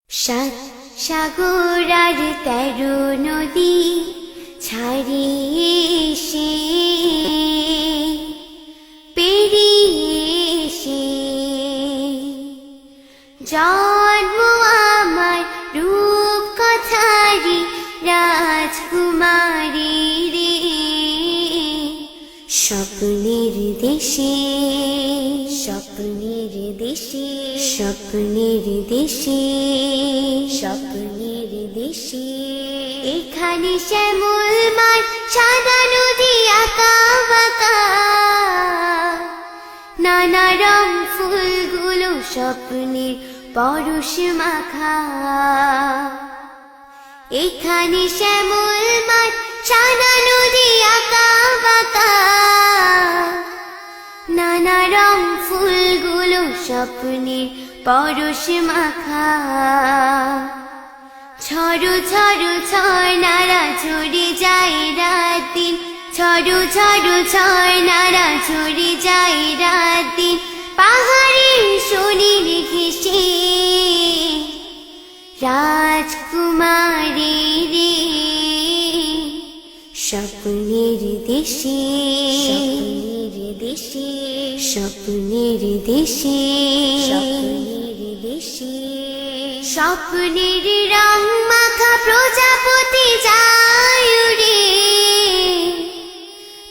সাত সাগর আর 13 নদী ছাড়িয়ে এসে পেরিয়ে এসে জন্ম আমার রূপ কথারি রাজকুমারী রে। স্বপ্নের দেশে স্বপ্নের দেশে স্বপ্নের দেশে স্বপ্নের দেশে এখানে শ্যামল মাঠ সাদা নদী আঁকা বাঁকা নানা রং ফুলগুলো স্বপ্নের পরশ মাখা। এখানে শ্যামল মাঠ সাদা নদী আঁকা বাঁকা নানা রং ফুলগুলো স্বপ্নের পরশ মাখা। ঝড়ো ঝড়ো ঝর্ণারা ঝরে যায় রাত দিন, ঝড়ো ঝড়ো ঝর্ণারা ঝরে যায় রাত দিন পাহাড়ের শরীর ঘেঁষে রাজকুমারী রে। স্বপ্নের দেশে স্বপ্নের দেশে স্বপ্নের দেশে স্বপ্নের দেশে স্বপ্নের রং মাখা প্রজাপতি যায় উড়ে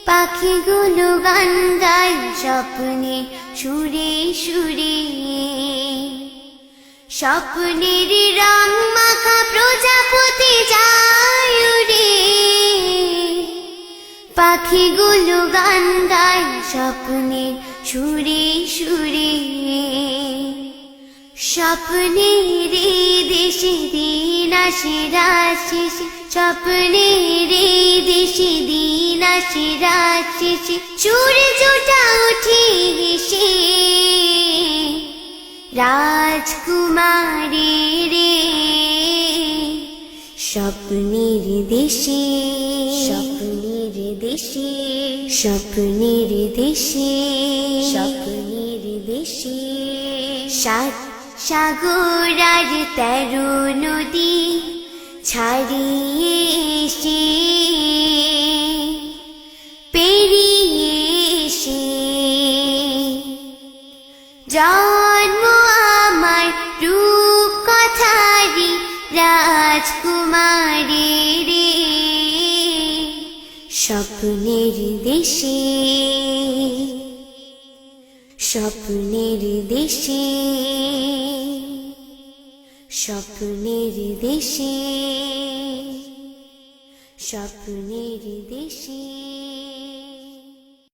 পাখিগুলো গান গায় স্বপ্নে সুরে সুরে। স্বপ্নের রং মাখা প্রজাপতি যায় উড়ে পাখিগুলো গান গায় স্বপ্নের সুরে সুরে। স্বপ্নের দেশে দিন আসে রাত শেষে, স্বপ্নের দেশে দিন আসে রাত শেষে সূর্যটা উঠে হেসে রাজকুমারী রে। স্বপ্নের দেশে স্বপ্নের দেশে স্বপ্নের দেশে স্বপ্নের দেশে সাত সাগর আর 13 নদী ছাড়িয়ে এসে পেরিয়ে এসে জন্ম আমার রূপ কথারি রাজকুমারী রে। স্বপ্নের দেশে স্বপ্নের দেশে স্বপ্নের দেশে স্বপ্নের দেশে।